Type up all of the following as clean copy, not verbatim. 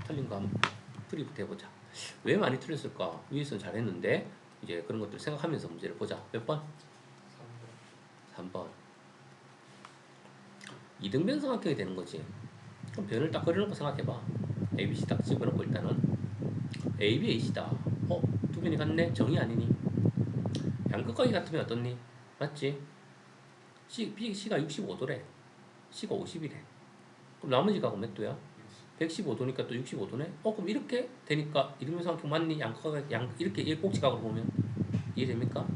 틀린 거 한번 프리부터 해보자. 왜 많이 틀렸을까? 위에서는 잘했는데 이제 그런 것들 생각하면서 문제를 보자. 몇 번? 3번. 이등변 삼각형이 되는 거지. 그럼 변을 딱 그려놓고 생각해봐. ABC 딱 집어넣고 일단은 AB, AC다. 두 변이 같네? 정이 아니니? 양끝각이 같으면 어떻니? 맞지? C가 65도래. C가 50이래. 그럼 나머지 각은 몇 도야? 115도니까 또 65도네? 그럼 이렇게 되니까 이등변 삼각형 맞니? 양끝각, 이렇게 일꼭지각으로 보면 이해됩니까?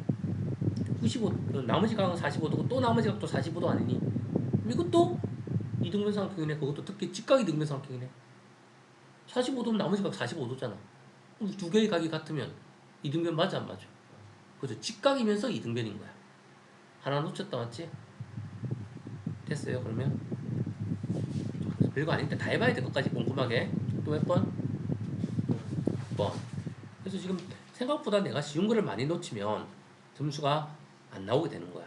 95, 나머지 각은 45도고 또 나머지 각도 45도 아니니? 그럼 이것도 이등변 삼각형이네. 그것도 특히 직각이 등변 삼각형이네. 45도면 나머지 각 45도잖아. 그럼 두 개의 각이 같으면 이등변 맞아 안 맞아? 그죠? 직각이면서 이등변인 거야. 하나 놓쳤다 맞지? 됐어요 그러면? 별거 아닌데 다 해봐야 돼. 끝까지 꼼꼼하게. 또 몇 번? 6번. 그래서 지금 생각보다 내가 쉬운 거를 많이 놓치면 점수가 안 나오게 되는 거야.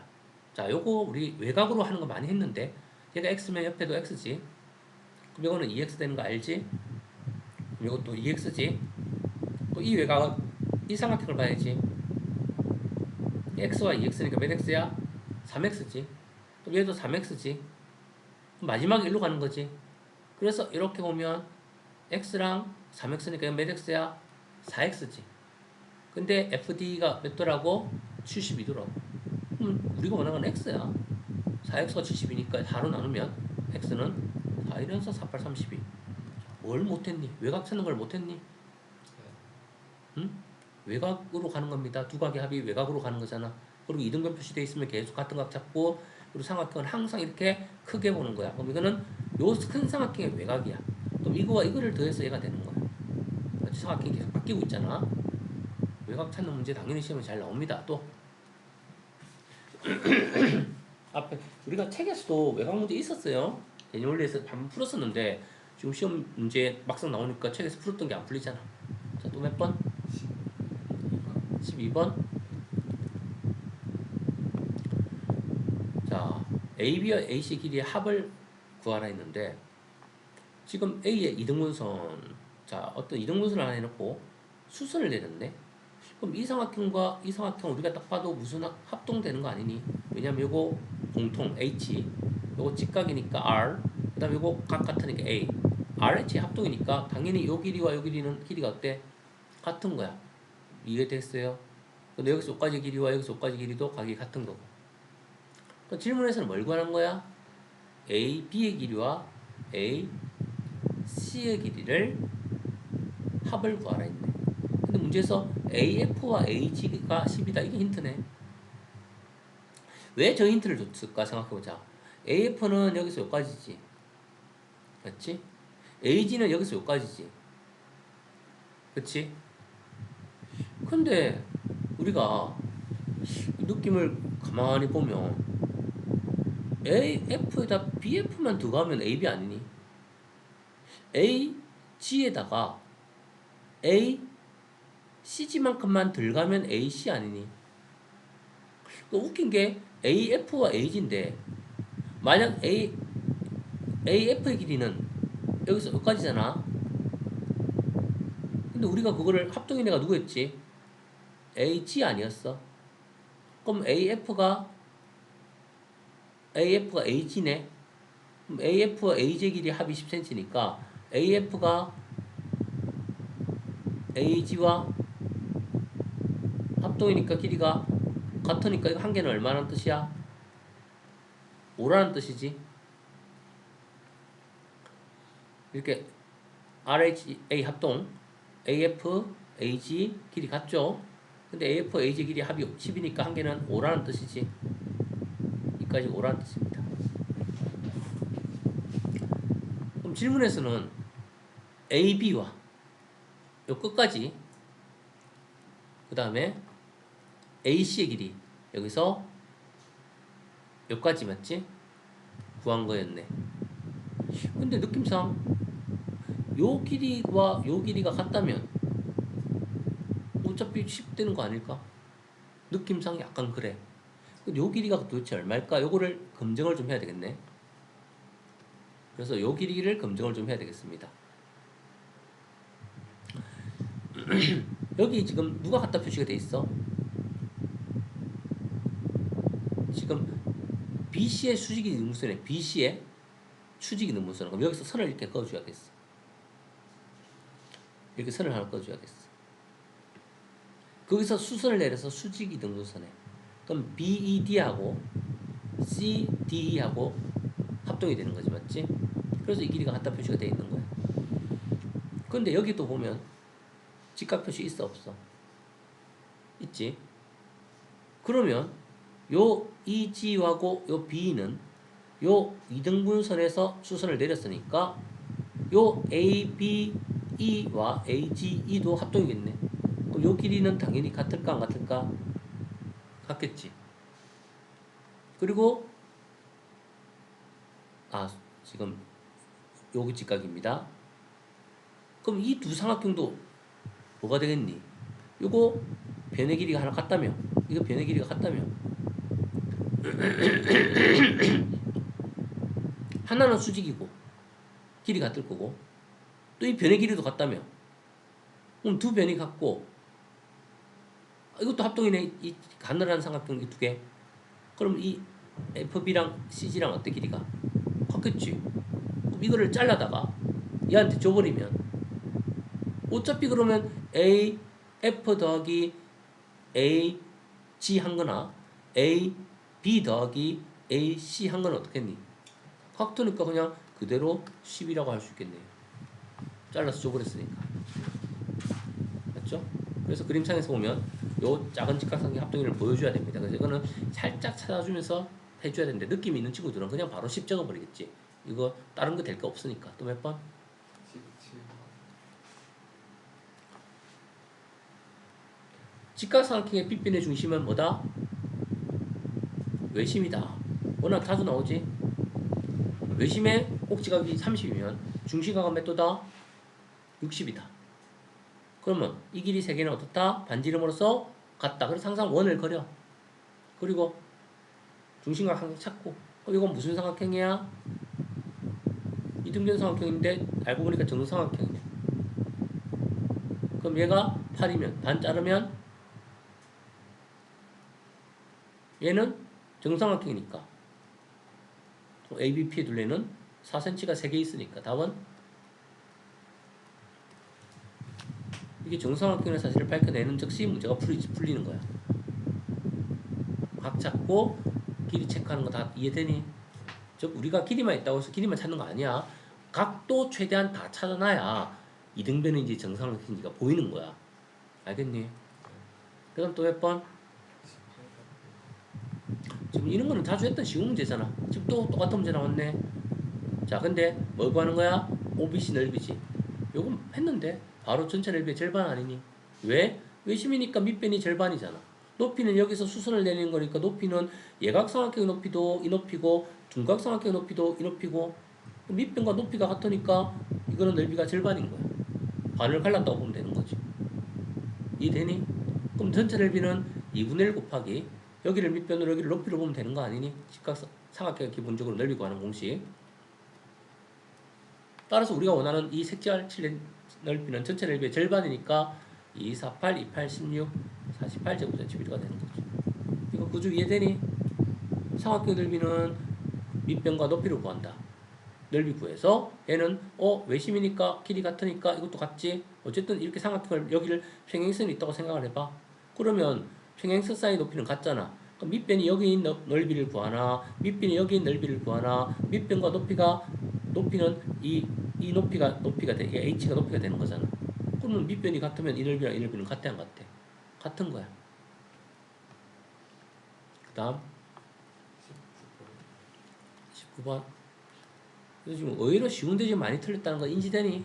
자, 요거 우리 외곽으로 하는 거 많이 했는데 얘가 x면 옆에도 x지. 그럼 이거는 2x 되는 거 알지? 그럼 이것도 2x지. 또 이 외곽은 이 삼각형을 봐야지. x와 2x니까 몇 x야? 3x지. 또 얘도 3x지. 마지막에 일로 가는 거지. 그래서 이렇게 보면 x랑 3x니까 몇 x야? 4x지. 근데 fd가 몇 도라고? 72도라고. 그럼 우리가 원하는 x야. 4x가 72니까 4로 나누면 x는 4, 1연서 4, 8, 32. 뭘 못했니? 외곽 찾는 걸 못했니? 응? 외곽으로 가는 겁니다. 두 각의 합이 외곽으로 가는 거잖아. 그리고 이등변 표시되어 있으면 계속 같은 각 잡고, 그리고 삼각형은 항상 이렇게 크게 보는 거야. 그럼 이거는 요 큰 삼각형의 외곽이야. 그럼 이거와 이거를 더해서 얘가 되는 거야. 삼각형이 계속 바뀌고 있잖아. 외곽 찾는 문제 당연히 시험에 잘 나옵니다. 또 앞에 우리가 책에서도 외곽 문제 있었어요. 개념원리에서 한번 풀었었는데 지금 시험 문제 막상 나오니까 책에서 풀었던 게 안 풀리잖아. 자, 또 몇 번? 12번. 자, AB와 AC 길이의 합을 구하라 했는데 지금 A의 이등분선, 자, 어떤 이등분선을 하나 해놓고 수선을 내렸네. 그럼 이 삼각형과 이 삼각형 우리가 딱 봐도 무슨 합동되는 거 아니니? 왜냐면 요거 공통 H, 요거 직각이니까 R, 그 다음에 요거 각 같으니까 A, RH 합동이니까 당연히 요 길이와 요 길이는 길이가 어때? 같은 거야. 이해됐어요? 근데 여기서 여기까지 길이와 여기서 여기까지 길이도 각이 같은 거고. 그러니까 질문에서는 뭘 구하는 거야? A, B의 길이와 A, C의 길이를 합을 구하라 했네. 근데 문제에서 AF와 AG가 10이다. 이게 힌트네. 왜 저 힌트를 줬을까 생각해보자. AF는 여기서 여기까지지. 맞지? AG는 여기서 여기까지지. 그치? 근데 우리가 느낌을 가만히 보면 AF에다 BF만 더가면 AB 아니니? AG에다가 ACG만큼만 들어가면 AC 아니니? 웃긴 게 AF와 AG인데 만약 AF의 길이는 여기서 여기까지잖아. 근데 우리가 그거를 합동인 애가 누구였지? AG 아니었어? 그럼 AF가 AG네. 그럼 AF와 AG 길이 합이 10cm니까 AF가 AG와 합동이니까 길이가 같으니까 이거 한 개는 얼마나 뜻이야? 5라는 뜻이지. 이렇게 RHA 합동 AF, AG 길이 같죠? 근데 AF, AG 길이 합이 10이니까 한 개는 5라는 뜻이지. 여기까지 5라는 뜻입니다. 그럼 질문에서는 AB와 요 끝까지 그 다음에 AC의 길이 여기서 여기까지 맞지? 구한 거였네. 근데 느낌상 요 길이와 요 길이가 같다면 어차피 10 되는 거 아닐까? 느낌상 약간 그래. 요 길이가 도대체 얼마일까? 요거를 검증을 좀 해야 되겠네. 그래서 요 길이를 검증을 좀 해야 되겠습니다. 여기 지금 누가 갖다 표시가 돼 있어? 지금 BC의 수직이 능분선에 BC의 수직이 능분선. 그럼 여기서 선을 이렇게 그어줘야겠어. 이렇게 선을 하나 그어줘야겠어. 거기서 수선을 내려서 수직이 등분선에. 그럼 BED하고 CDE하고 합동이 되는 거지, 맞지? 그래서 이 길이가 같다 표시가 되어 있는 거야. 그런데 여기도 보면 직각 표시 있어, 없어? 있지? 그러면 요 EG하고 요 B는 요 이등분선에서 수선을 내렸으니까 요 ABE와 AGE도 합동이겠네. 그럼 요 길이는 당연히 같을까 안 같을까? 같겠지. 그리고 지금 여기 직각입니다. 그럼 이 두 삼각형도 뭐가 되겠니? 요거 변의 길이가 하나 같다며, 이거 변의 길이가 같다며. 하나는 수직이고 길이 같을 거고 또 이 변의 길이도 같다며. 그럼 두 변이 같고 이것도 합동이네. 이 가늘한 삼각형 이 두 개. 그럼 이 FB랑 CG랑 어때 길이가? 같겠지. 그럼 이거를 잘라다가 얘한테 줘버리면 어차피 그러면 A, F 더하기 A, G 한 거나 A, B 더하기 A, C 한 건 어떻겠니? 각도니까 그냥 그대로 10이라고 할 수 있겠네요. 잘라서 줘버렸으니까. 맞죠? 그래서 그림상에서 보면 요 작은 직각삼각형 합동이를 보여줘야 됩니다. 그래서 이거는 살짝 찾아주면서 해줘야 되는데 느낌이 있는 친구들은 그냥 바로 10 적어버리겠지. 이거 다른 거 될 거 없으니까. 또 몇 번? 17. 직각삼각형의 빗변의 중심은 뭐다? 외심이다. 워낙 자주 나오지? 외심의 꼭지각이 30이면 중심각은 몇 도다? 60이다. 그러면 이 길이 세 개는 어떻다? 반지름으로서 같다. 그래서 항상 원을 그려. 그리고 중심각 항상 찾고. 이건 무슨 삼각형이야? 이등변 삼각형인데 알고 보니까 정삼각형이네. 그럼 얘가 8이면 반 자르면 얘는 정삼각형이니까 ABP의 둘레는 4cm가 3개 있으니까 답은 이게 정삼각형의 사실을 밝혀내는 즉시 문제가 풀리는 거야. 각 찾고 길이 체크하는 거 다 이해되니? 즉 우리가 길이만 있다고 해서 길이만 찾는 거 아니야. 각도 최대한 다 찾아놔야 이등변인지 정삼각형인지가 보이는 거야. 알겠니? 그럼 또 몇 번? 지금 이런 거는 자주 했던 쉬운 문제잖아. 지금 또 똑같은 문제 나왔네. 자, 근데 뭘 구하는 거야? OBC 넓이지. 요건 했는데 바로 전체 넓이의 절반 아니니? 왜? 외심이니까 밑변이 절반이잖아. 높이는 여기서 수선을 내리는 거니까 높이는 예각삼각형의 높이도 이 높이고 둔각삼각형의 높이도 이 높이고 밑변과 높이가 같으니까 이거는 넓이가 절반인 거야. 반을 갈랐다고 보면 되는 거지. 이해되니? 그럼 전체 넓이는 2분의 1 곱하기 여기를 밑변으로 여기를 높이로 보면 되는 거 아니니? 직각삼각형의 기본적으로 넓이 구하는 공식. 따라서 우리가 원하는 이 색깔 칠된 넓이는 전체 넓이의 절반이니까 2, 4, 8, 2, 8, 16, 48제곱cm가 되는 거죠. 이거 구조 이해되니? 삼각형 넓이는 밑변과 높이를 구한다. 넓이 구해서 얘는 외심이니까 길이 같으니까 이것도 같지? 어쨌든 이렇게 삼각형을 여기를 평행선이 있다고 생각을 해봐. 그러면 평행선 사이 높이는 같잖아. 그럼 밑변이 여기 있는 넓이를 구하나 밑변이 여기 있는 넓이를 구하나 밑변과 높이는 이 높이가 돼. h가 높이가 되는 거잖아. 그러면 밑변이 같으면 이 넓이랑 이 넓이는 같아 안 같아? 같은 거야. 그 다음 19번. 그래서 지금 의외로 쉬운 대지 많이 틀렸다는 거 인지되니?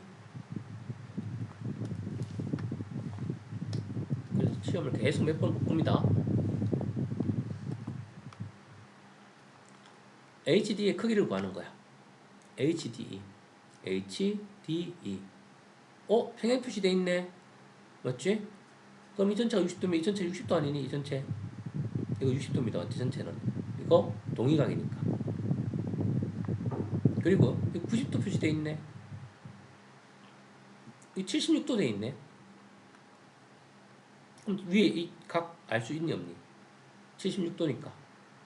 그래서 시험을 계속 몇 번 봅니다. HD의 크기를 구하는 거야. HDE. HDE. 평행 표시돼 있네. 맞지? 그럼 이 전체가 60도면 이 전체 60도 아니니? 이 전체. 이거 60도입니다. 맞지? 전체는. 이거 동의각이니까. 그리고 90도 표시돼 있네. 이 76도 돼 있네. 그럼 위에 이 각 알 수 있니 없니? 76도니까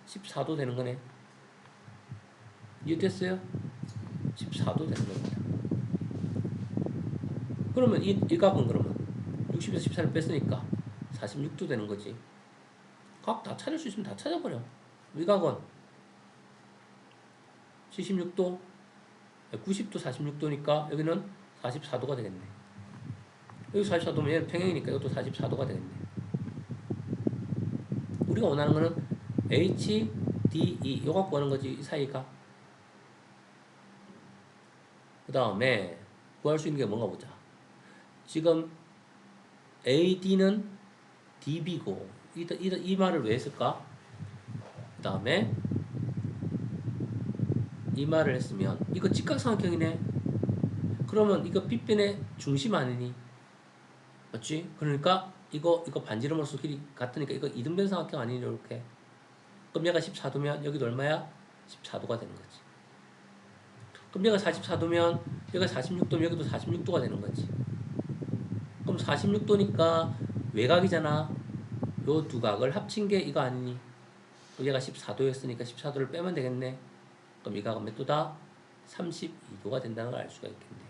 14도 되는 거네. 이해됐어요? 14도 되는 겁니다. 그러면 이 각은 그러면 60에서 14를 뺐으니까 46도 되는 거지. 각 다 찾을 수 있으면 다 찾아버려. 이 각은 76도, 90도 46도니까 여기는 44도가 되겠네. 여기 44도면 얘는 평행이니까 이것도 44도가 되겠네. 우리가 원하는 거는 H, D, E 요 갖고 하는 거지, 이 사이가. 그 다음에 구할 수 있는 게 뭔가 보자. 지금 AD는 DB고 이 말을 왜 했을까? 그 다음에 이 말을 했으면 이거 직각삼각형이네. 그러면 이거 빗변의 중심 아니니? 맞지? 그러니까 이거 반지름으로서 길이 같으니까 이거 이등변 삼각형 아니니? 이렇게. 그럼 얘가 14도면 여기도 얼마야? 14도가 되는 거지. 그럼 얘가 44도면 얘가 46도면 여기도 46도가 되는 거지. 그럼 46도니까 외곽이잖아. 요 두 각을 합친 게 이거 아니니? 그럼 얘가 14도였으니까 14도를 빼면 되겠네. 그럼 이 각은 몇 도다? 32도가 된다는 걸 알 수가 있겠네.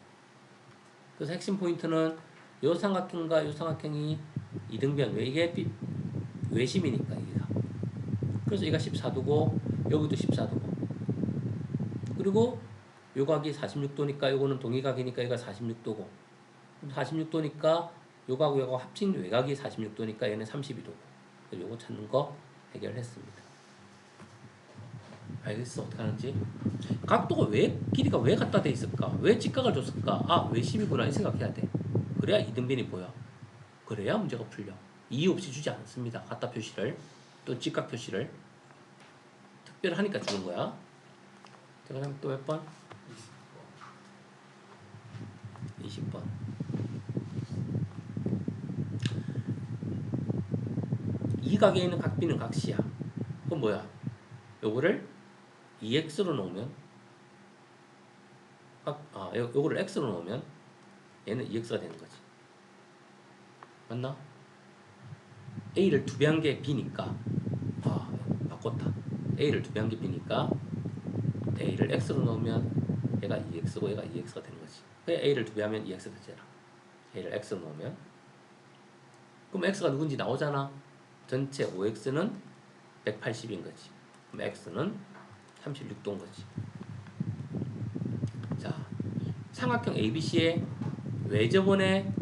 그래서 핵심 포인트는 요 삼각형과 요 삼각형이 이등변, 왜 이게 외심이니까 이가. 그래서 얘가 14도고 여기도 14도고. 그리고 요 각이 46도니까 요거는 동의각이니까 얘가 46도고. 46도니까 요각하고 요각 합친 외곽이 46도니까 얘는 32도고. 그래서 요거 찾는 거 해결했습니다. 알겠어? 어떻게 하는지? 각도가 왜, 길이가 왜 갖다 돼 있을까? 왜 직각을 줬을까? 아, 외심이구나 이 생각해야 돼. 그래야 이등변이 보여. 그래야 문제가 풀려. 이유 없이 주지 않습니다. 갖다 표시를, 또 직각 표시를 특별하니까 주는 거야. 제가 또 몇 번? 20번. 이 각에 있는 각비는 각시야. 그건 뭐야? 요거를 2x로 놓으면 요거를 x로 놓으면 얘는 2x가 되는 거지. 맞나? a를 2배 한 게 b니까 바꿨다. a를 2배 한 게 b니까 a를 x로 놓으면 얘가 2x고 얘가 2x가 되는 거지. 그래 a를 2배 하면 2x 되잖아. a를 x로 놓으면 그럼 x가 누군지 나오잖아. 전체 5x는 180인 거지. 그럼 x는 36도인 거지. 자, 삼각형 ABC의 외접원에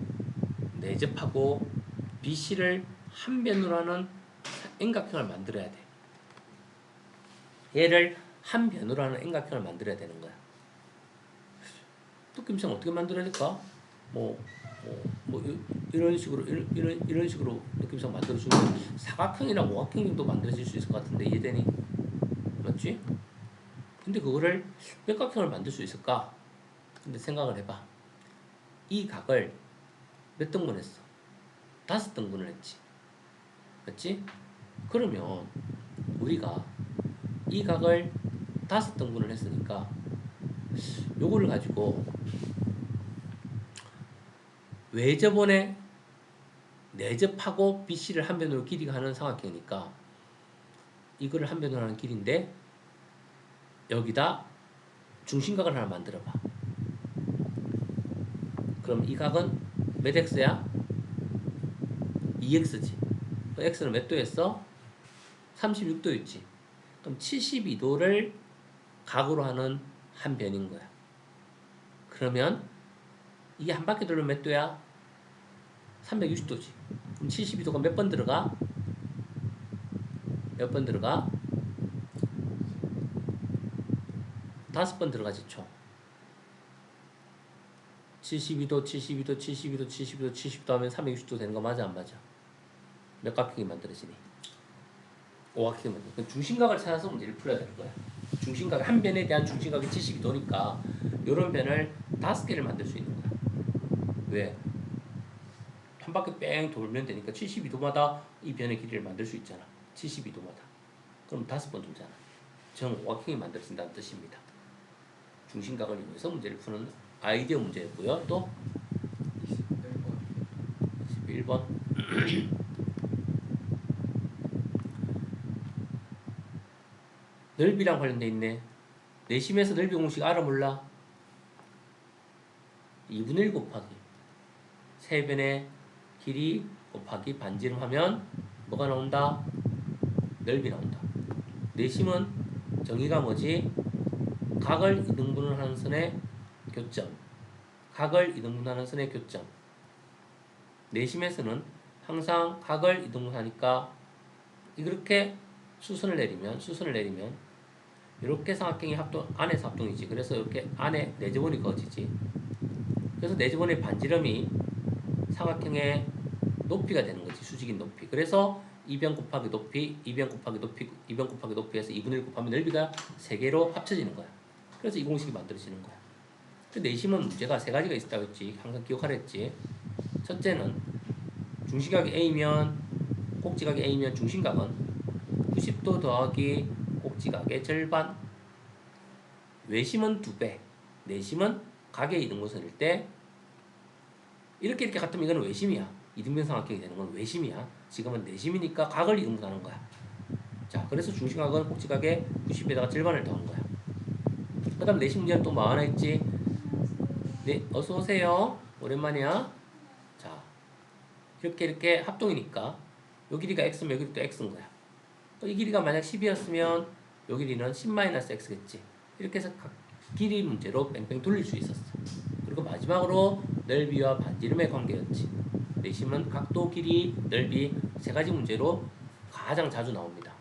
내접하고 BC를 한 변으로 하는 N각형을 만들어야 돼. 얘를 한 변으로 하는 N각형을 만들어야 되는 거야. 느낌상 어떻게 만들어야 될까? 이런 식으로 느낌상 만들어주면 사각형이나 오각형 정도 만들어질 수 있을 것 같은데 이해되니? 맞지? 근데 그거를 육각형을 만들 수 있을까? 근데 생각을 해봐. 이 각을 몇 등분 했어? 5등분을 했지. 맞지? 그러면 우리가 이 각을 5등분을 했으니까 요거를 가지고 외접원에 내접하고 BC를 한 변으로 길이가 하는 삼각형이니까 이거를 한 변으로 하는 길인데 여기다 중심각을 하나 만들어봐. 그럼 이 각은 몇 x야? 2x지. x는 몇 도였어? 36도였지. 그럼 72도를 각으로 하는 한 변인 거야. 그러면 이게 한 바퀴 돌면 몇 도야? 360도지. 그럼 72도가 몇 번 들어가? 몇 번 들어가? 5번 들어가지 총. 72도, 72도, 72도, 72도, 70도 하면 360도 되는 거 맞아 안 맞아? 몇 각형이 만들어지니? 5각형이 만들어지니. 그럼 중심각을 찾아서 문제를 풀어야 되는 거야. 중심각 한 변에 대한 중심각이 72도니까 이런 변을 5개를 만들 수 있는 거야. 왜? 한 바퀴 뺑 돌면 되니까 72도마다 이 변의 길이를 만들 수 있잖아. 72도마다. 그럼 5번 돌잖아. 정 5각형이 만들어진다는 뜻입니다. 중심각을 이용해서 문제를 푸는 아이디어 문제였고요. 또 21번 넓이랑 관련돼 있네. 내심에서 넓이 공식 알아 몰라? 2분의 1 곱하기 세변의 길이 곱하기 반지름 하면 뭐가 나온다? 넓이 나온다. 내심은 정의가 뭐지? 각을 이등분을 하는 선의 교점. 각을 이등분하는 선의 교점. 내심에서는 항상 각을 이등분하니까 이렇게 수선을 내리면 이렇게 삼각형이 안에서 합동이지. 그래서 이렇게 안에 내제본이 그어지지. 그래서 내제본의 반지름이 삼각형의 높이가 되는 거지. 수직인 높이. 그래서 2변 곱하기 높이, 2변 곱하기 높이, 2변 곱하기 높이에서 2분의 1 곱하면 넓이가 3개로 합쳐지는 거야. 그래서 이 공식이 만들어지는 거야. 내심은 문제가 3가지가 있다고 했지. 항상 기억하라 했지. 첫째는 중심각이 A면 꼭지각이 A면 중심각은 90도 더하기 꼭지각의 절반. 외심은 2배, 내심은 각의 이등분선일 때 이렇게 같으면 이거는 외심이야. 이등변 삼각형이 되는 건 외심이야. 지금은 내심이니까 각을 이등분하는 거야. 자, 그래서 중심각은 꼭지각의 90에다가 절반을 더한 거야. 그 다음 내심 문제는 또 뭐 하나 있지? 네, 어서 오세요. 오랜만이야. 자, 이렇게 합동이니까 요 길이가 x면 여기도 또 x인 거야. 이 길이가 만약 10이었으면 요 길이는 10-x겠지. 이렇게 해서 각 길이 문제로 뺑뺑 돌릴 수 있었어. 그리고 마지막으로 넓이와 반지름의 관계였지. 내심은 각도, 길이, 넓이 3가지 문제로 가장 자주 나옵니다.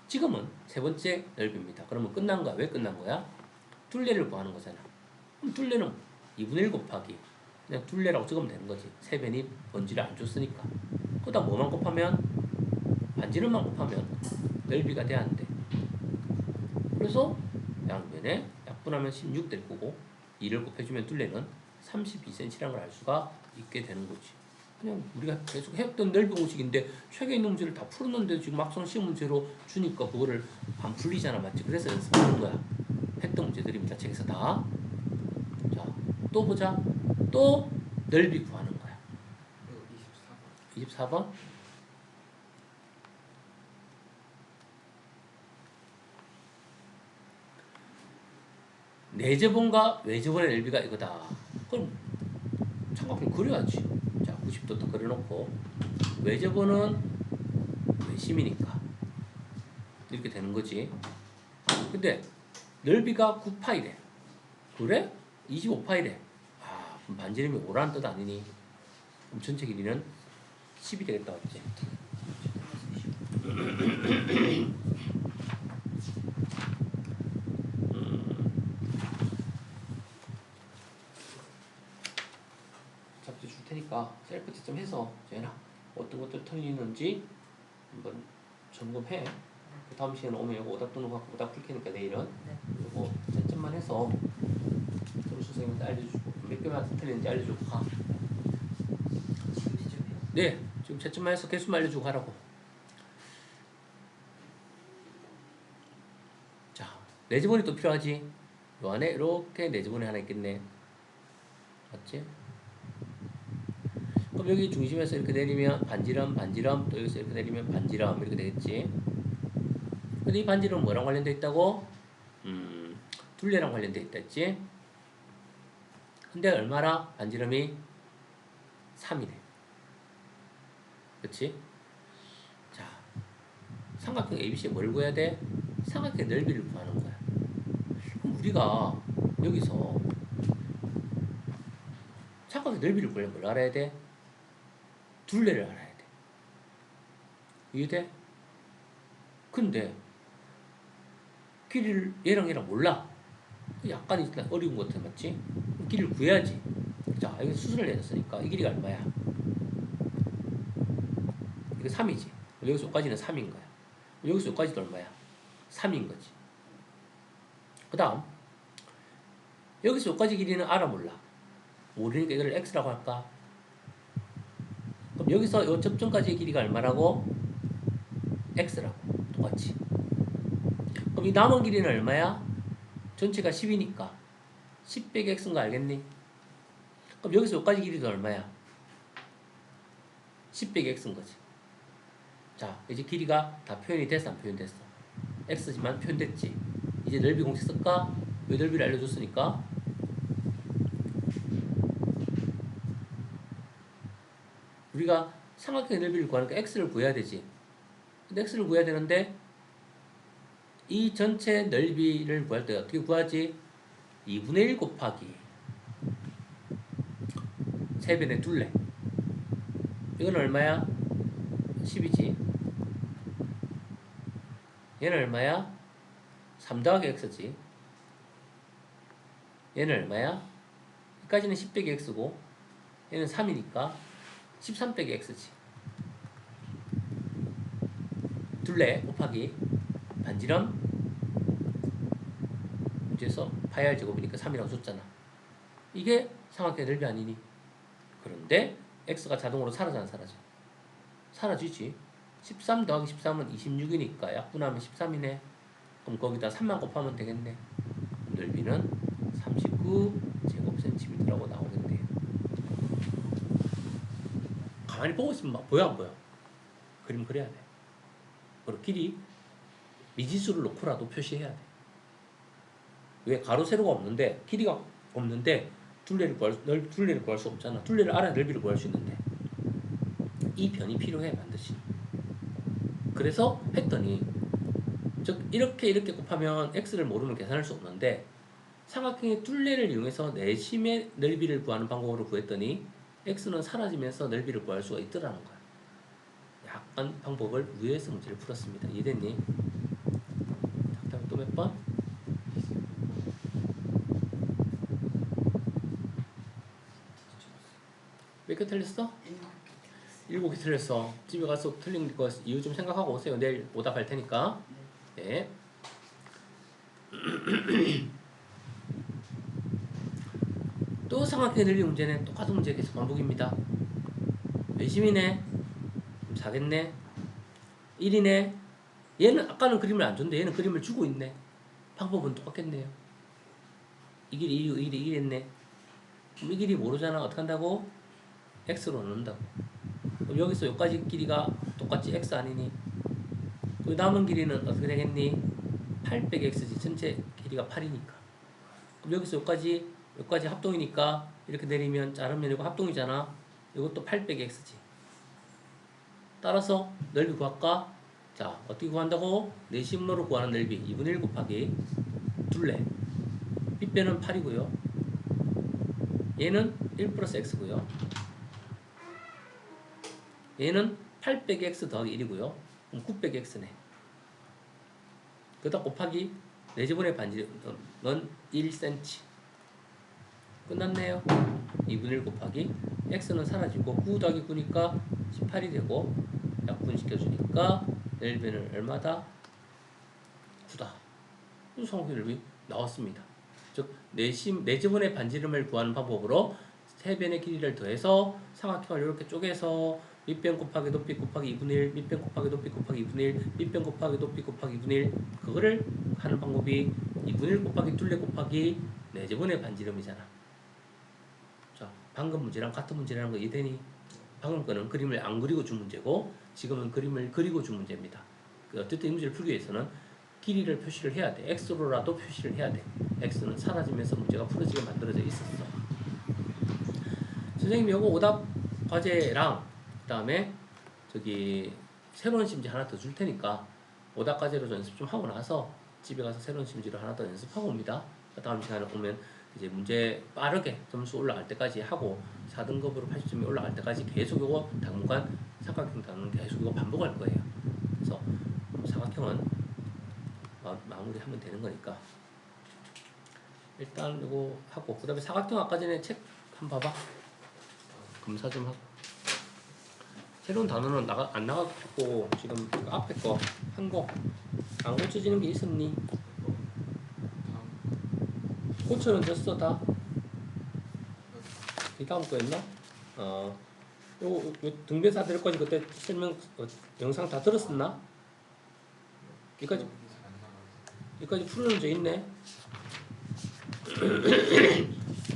지금은 3번째 넓이입니다. 그러면 끝난 거야. 왜 끝난 거야? 둘레를 구하는 거잖아. 그럼 둘레는 2분의 1 곱하기 그냥 둘레라고 적으면 되는 거지. 세변이 번지를 안 줬으니까. 그러다 뭐만 곱하면? 반지름만 곱하면 넓이가 돼야 한대. 그래서 양변에 약분하면 16 될 거고 2를 곱해주면 둘레는 32cm라는 걸 알 수가 있게 되는 거지. 그냥 우리가 계속 했던 넓이 공식인데 책에 있는 문제를 다 풀었는데 지금 막상 시험 문제로 주니까 그거를 안 풀리잖아. 맞지? 그래서 연습하는 거야. 했던 문제들입니다. 책에서 다. 자, 또 보자. 또 넓이 구하는 거야. 24번? 내제본과 외제본의 넓이가 이거다. 그럼 삼각형 그려야지. 자, 90도 딱 그려놓고 외제본은 외심이니까 이렇게 되는 거지. 근데 넓이가 9파이래. 그래? 25파이래. 아, 그럼 반지름이 5라는 뜻 아니니? 그럼 전체 길이는 10이 되겠다, 맞지? 잡지 줄 테니까 셀프 채점해서 재현아 어떤 것들 틀리는지 한번 점검해. 그 다음 시간에 오면 이거 오답 도는 거 갖고 오답 풀 테니까 내일은 이거 채점만 해서 서로 선생님한테 알려주고 몇 개만 틀리는지 알려주고 가. 네, 지금 채점만 해서 개수만 알려주고 가라고. 자, 내지본이 또 필요하지. 요 안에 이렇게 내지본이 하나 있겠네. 맞지? 그럼 여기 중심에서 이렇게 내리면 반지름, 또 여기서 이렇게 내리면 반지름 이렇게 되겠지. 근데 이 반지름은 뭐랑 관련되어 있다고? 둘레랑 관련되어 있다 했지. 근데 얼마나? 반지름이 3이래. 그치? 자, 삼각형 ABC에 뭘 구해야 돼? 삼각형의 넓이를 구하는 거야. 그럼 우리가 여기서 삼각형의 넓이를 구하려면 뭘 알아야 돼? 둘레를 알아야 돼. 이해돼? 근데 길이를 얘랑 몰라. 약간 일단 어려운 것 같아. 맞지? 길이를 구해야지. 자, 여기 수순을 내렸으니까 이 길이가 얼마야? 이거 3이지. 여기서 여기까지는 3인 거야. 여기서 여기까지도 얼마야? 3인 거지. 그 다음 여기서 여기까지 길이는 알아 몰라. 모르니까 이걸 x라고 할까? 그럼 여기서 요 접점까지의 길이가 얼마라고? x라고. 똑같이. 그럼 이 남은 길이는 얼마야? 전체가 10이니까 10 빼기 x인 거 알겠니? 그럼 여기서 여기까지 길이도 얼마야? 10 빼기 x인 거지. 자, 이제 길이가 다 표현이 됐어, 안 표현됐어? x지만 표현됐지. 이제 넓이 공식 쓸까? 왜 넓이를 알려줬으니까 우리가 삼각형의 넓이를 구하니까 x를 구해야 되지. 근데 x를 구해야 되는데 이 전체 넓이를 구할 때 어떻게 구하지? 2분의 1 곱하기 세변의 둘레. 이건 얼마야? 10이지. 얘는 얼마야? 3 더하기 x지. 얘는 얼마야? 여기까지는 10 빼기 x고 얘는 3이니까 13 빼기 x지. 둘레 곱하기 반지름 문제에서 파이 제곱이니까 3이라고 줬잖아. 이게 삼각형의 넓이 아니니? 그런데 x가 자동으로 사라져 안 사라져? 사라지지. 13 더하기 13은 26이니까 약분하면 13이네. 그럼 거기다 3만 곱하면 되겠네. 넓이는 39제곱센티미터라고 나오겠네요. 가만히 보고 있으면 막 보여 안 보여? 그림 그려야 돼. 그리고 길이 미지수를 놓고라도 표시해야 돼. 왜? 가로 세로가 없는데 길이가 없는데 둘레를 구할 수 없잖아. 둘레를 알아야 넓이를 구할 수 있는데 이 변이 필요해 반드시. 그래서 했더니 즉 이렇게 곱하면 x를 모르면 계산할 수 없는데 삼각형의 둘레를 이용해서 내심의 넓이를 구하는 방법으로 구했더니 x는 사라지면서 넓이를 구할 수가 있더라는 거야. 약간 방법을 우회해서 문제를 풀었습니다. 이해됐니? 다음 또 몇 번? 몇 개 틀렸어? 7개 틀렸어. 집에 가서 틀린 거 이유 좀 생각하고 오세요. 내일 오답할 테니까. 네. 또 삼각형의 넓이 문제는 똑같은 문제 계속 반복입니다. 몇심이네? 4겠네? 1이네? 얘는 아까는 그림을 안 줬는데 얘는 그림을 주고 있네. 방법은 똑같겠네요. 이 길이 1이고 이 길이 1이었네. 그럼 이 길이 모르잖아. 어떻게 한다고? x로 넣는다고. 그럼 여기서 여기까지 길이가 똑같이 x 아니니? 그 남은 길이는 어떻게 되겠니? 8 빼기 x지. 전체 길이가 8이니까. 그럼 여기서 여기까지 합동이니까 이렇게 내리면 자르면 이거 합동이잖아. 이것도 8 빼기 x지. 따라서 넓이 구할까? 자, 어떻게 구한다고? 내심으로 구하는 넓이 2분의 1 곱하기 둘레. 빗변은 8이고요. 얘는 1 플러스 x고요. 얘는 8 빼기 x 더하기 1이고요. 그럼 9 빼기 x네. 그다음 곱하기 4제곱의 반지름은 1cm. 끝났네요. 2분의 1 곱하기 x는 사라지고 9 더하기 9니까 18이 되고 약분시켜주니까 넓이는 얼마다? 9다. 삼각형의 넓이 나왔습니다. 즉 내지분의 반지름을 구하는 방법으로 세 변의 길이를 더해서 삼각형을 이렇게 쪼개서 밑변 곱하기 높이 곱하기 2분의 1, 밑변 곱하기 높이 곱하기 2분의 1, 밑변 곱하기 높이 곱하기 2분의 1 그거를 하는 방법이 2분의 1 곱하기 둘레 곱하기 내지분의 반지름이잖아. 자, 방금 문제랑 같은 문제라는 거 이해되니? 방금 거는 그림을 안 그리고 준 문제고 지금은 그림을 그리고 준 문제입니다. 어쨌든 이 문제를 풀기 위해서는 길이를 표시를 해야 돼. x로라도 표시를 해야 돼. x는 사라지면서 문제가 풀어지게 만들어져 있었어. 선생님이 요거 오답 과제랑 그 다음에 저기 새로운 심지 하나 더 줄 테니까 오답 과제로 연습 좀 하고 나서 집에 가서 새로운 심지를 하나 더 연습하고 옵니다. 다음 시간에 오면 이제 문제 빠르게 점수 올라갈 때까지 하고 4등급으로 80점이 올라갈 때까지 계속 요거 당분간 삼각형 단원 계속 이거 반복할 거예요. 그래서 삼각형은 마무리하면 되는 거니까 일단 이거 하고 그 다음에 사각형 아까 전에 책 한번 봐봐. 검사 좀 하고 새로운 단어는 안 나갔고 지금 앞에 거 한 거 안 고쳐지는 게 있었니? 고쳐는 졌어 다? 이 다음 거였나? 요 등배사 될 거지 그때 설명 영상 다 들었었나? 여기까지 풀는 문제 있네.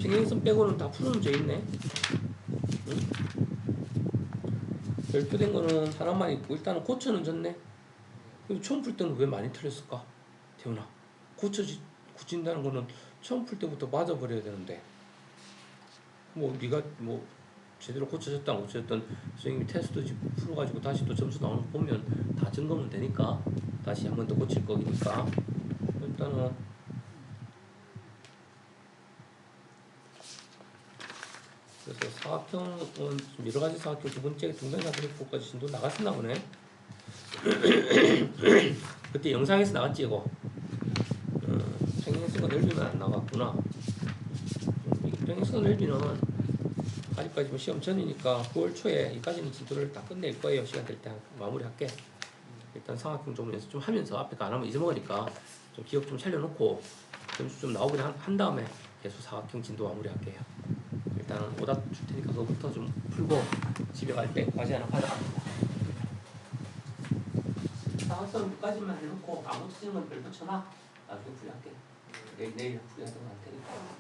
신경쓴 빼고는 다 푸는 문제 있네. 응? 별표된 거는 하나만 있고 일단은 고쳐는 졌네. 그래서 처음 풀 때는 왜 많이 틀렸을까? 태훈아, 고친다는 거는 처음 풀 때부터 맞아버려야 되는데 뭐 네가 뭐 제대로 고쳐졌다 안 고쳐졌던 선생님이 테스트 풀어가지고 다시 또 점수 나오는 거 보면 다 점검은 되니까 다시 한 번 더 고칠 거니까 일단은 그래서 사각형은 좀 여러 가지 사각형 두 번째 등변사거리법까지 진도 나갔었나 보네. 그때 영상에서 나갔지 이거. 평행선과 넓이는 안 나갔구나. 평행선 넓이는 아직까지 뭐 시험 전이니까 9월 초에 이까지는 진도를 다 끝낼 거예요. 시간 될 때 마무리할게. 일단 삼각형 좀 연습 좀 하면서 앞에 거 안 하면 잊어먹으니까 좀 기억 좀 살려놓고 점수 좀 나오게 한 다음에 계속 사각형 진도 마무리할게요. 일단 오답 줄 테니까 그거부터 좀 풀고 집에 갈 때 과제 하나 받아갑니다. 사각형까지만 해놓고 안 고쳐지는 건 별도 쳐놔. 나중에 풀이할게. 내일 풀이하던 거할 테니까.